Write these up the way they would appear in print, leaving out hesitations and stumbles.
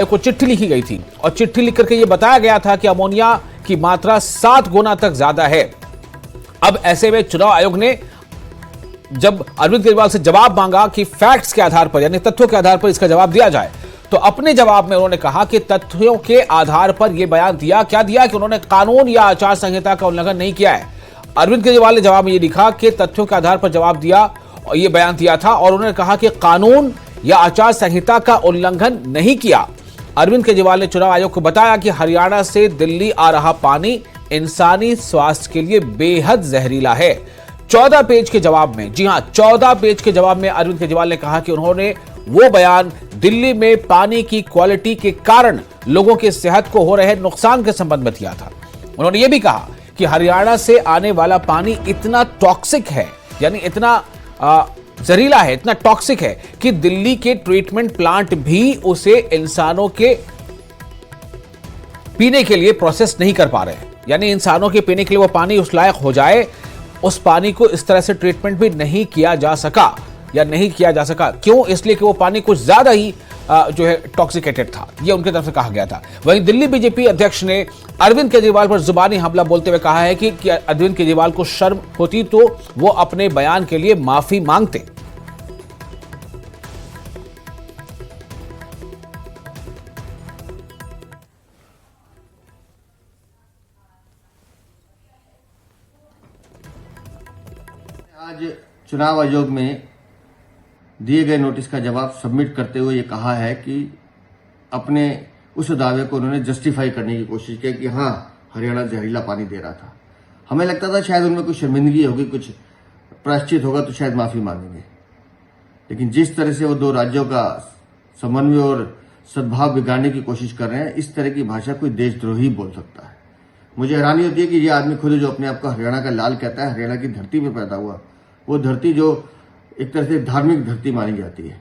को चिट्ठी लिखी गई थी और चिट्ठी लिख करके यह बताया गया था कि अमोनिया की मात्रा 7 गुना तक ज्यादा है। अब ऐसे में चुनाव आयोग ने जब अरविंद केजरीवाल से जवाब मांगा कि फैक्ट्स के आधार पर यानी तथ्यों के आधार पर इसका जवाब दिया जाए, तो अपने जवाब में उन्होंने कहा कि तथ्यों के आधार पर यह बयान दिया। क्या दिया कि उन्होंने कानून या आचार संहिता का उल्लंघन नहीं किया है। अरविंद केजरीवाल ने जवाब में यह लिखा कि तथ्यों के आधार पर जवाब दिया और यह बयान दिया था और उन्होंने कहा कि कानून या आचार संहिता का उल्लंघन नहीं किया। अरविंद केजरीवाल ने चुनाव आयोग को बताया कि हरियाणा से दिल्ली आ रहा पानी इंसानी स्वास्थ्य के लिए बेहद जहरीला है। 14 पेज के जवाब में, जी हां 14 पेज के जवाब में अरविंद केजरीवाल ने कहा कि उन्होंने वो बयान दिल्ली में पानी की क्वालिटी के कारण लोगों की सेहत को हो रहे नुकसान के संबंध में दिया था। उन्होंने ये भी कहा कि हरियाणा से आने वाला पानी इतना टॉक्सिक है, यानी इतना जहरीला है, इतना टॉक्सिक है कि दिल्ली के ट्रीटमेंट प्लांट भी उसे इंसानों के पीने के लिए प्रोसेस नहीं कर पा रहे हैं। यानी इंसानों के पीने के लिए वो पानी उस लायक हो जाए, उस पानी को इस तरह से ट्रीटमेंट भी नहीं किया जा सका या नहीं किया जा सका। क्यों? इसलिए कि वो पानी कुछ ज्यादा ही जो है टॉक्सिकेटेड था, ये उनकी तरफ से कहा गया था। वहीं दिल्ली बीजेपी अध्यक्ष ने अरविंद केजरीवाल पर जुबानी हमला बोलते हुए कहा है कि अरविंद केजरीवाल को शर्म होती तो वो अपने बयान के लिए माफी मांगते। आज चुनाव आयोग में दिए गए नोटिस का जवाब सबमिट करते हुए ये कहा है कि अपने उस दावे को उन्होंने जस्टिफाई करने की कोशिश की कि हाँ हरियाणा जहरीला पानी दे रहा था। हमें लगता था शायद उनमें कुछ शर्मिंदगी होगी, कुछ प्रायश्चित होगा तो शायद माफी मांगेंगे, लेकिन जिस तरह से वो दो राज्यों का समन्वय और सद्भाव बिगाड़ने की कोशिश कर रहे हैं, इस तरह की भाषा कोई देशद्रोही बोल सकता है। मुझे हैरानी होती है कि ये आदमी खुद जो अपने आप को हरियाणा का लाल कहता है, हरियाणा की धरती में पैदा हुआ, वो धरती जो एक तरह से धार्मिक धरती मानी जाती है,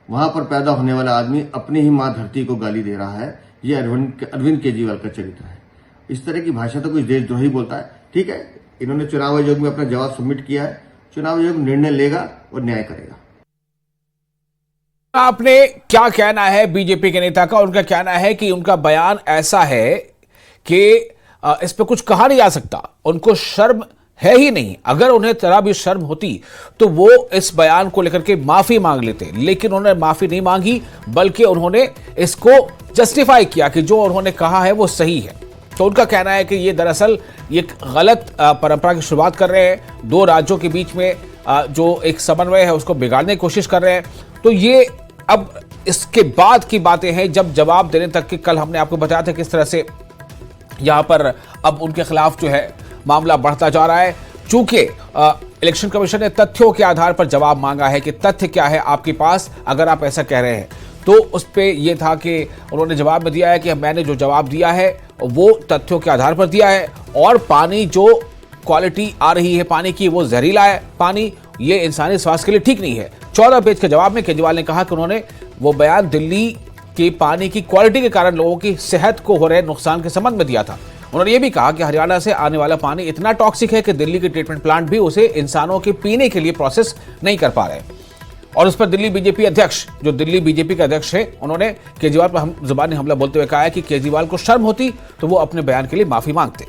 वहां पर पैदा होने वाला आदमी अपनी ही मां धरती को गाली दे रहा है। ये अरविंद केजरीवाल का चरित्र है। इस तरह की भाषा तो कोई देशद्रोही बोलता है। ठीक है, इन्होंने चुनाव आयोग में अपना जवाब सबमिट किया है, चुनाव आयोग निर्णय लेगा और न्याय करेगा। आपने क्या कहना है बीजेपी के नेता का? उनका कहना है कि उनका बयान ऐसा है कि इस पे कुछ कहा नहीं जा सकता, उनको शर्म है ही नहीं। अगर उन्हें जरा भी शर्म होती तो वो इस बयान को लेकर के माफी मांग लेते, लेकिन उन्होंने माफी नहीं मांगी, बल्कि उन्होंने इसको जस्टिफाई किया कि जो उन्होंने कहा है वो सही है। तो उनका कहना है कि ये दरअसल एक गलत परंपरा की शुरुआत कर रहे हैं, दो राज्यों के बीच में जो एक समन्वय है उसको बिगाड़ने की कोशिश कर रहे हैं। तो ये अब इसके बाद की बातें हैं, जब जवाब देने तक की कल हमने आपको बताया था किस तरह से यहां पर अब उनके खिलाफ जो है मामला बढ़ता जा रहा है। चूंकि इलेक्शन कमीशन ने तथ्यों के आधार पर जवाब मांगा है कि तथ्य क्या है आपके पास, अगर आप ऐसा कह रहे हैं, तो उस पे ये था कि उन्होंने जवाब में दिया है कि मैंने जो जवाब दिया है वो तथ्यों के आधार पर दिया है और पानी जो क्वालिटी आ रही है पानी की वो जहरीला है पानी, ये इंसानी स्वास्थ्य के लिए ठीक नहीं है। 14 पेज के जवाब में केजरीवाल ने कहा कि उन्होंने वो बयान दिल्ली के पानी की क्वालिटी के कारण लोगों की सेहत को हो रहे नुकसान के संबंध में दिया था। उन्होंने ये भी कहा कि हरियाणा से आने वाला पानी इतना टॉक्सिक है कि दिल्ली के ट्रीटमेंट प्लांट भी उसे इंसानों के पीने के लिए प्रोसेस नहीं कर पा रहे। और उस पर दिल्ली बीजेपी अध्यक्ष, जो दिल्ली बीजेपी के अध्यक्ष हैं, उन्होंने केजरीवाल पर जुबानी हमला बोलते हुए कहा है कि केजरीवाल को शर्म होती तो वो अपने बयान के लिए माफी मांगते।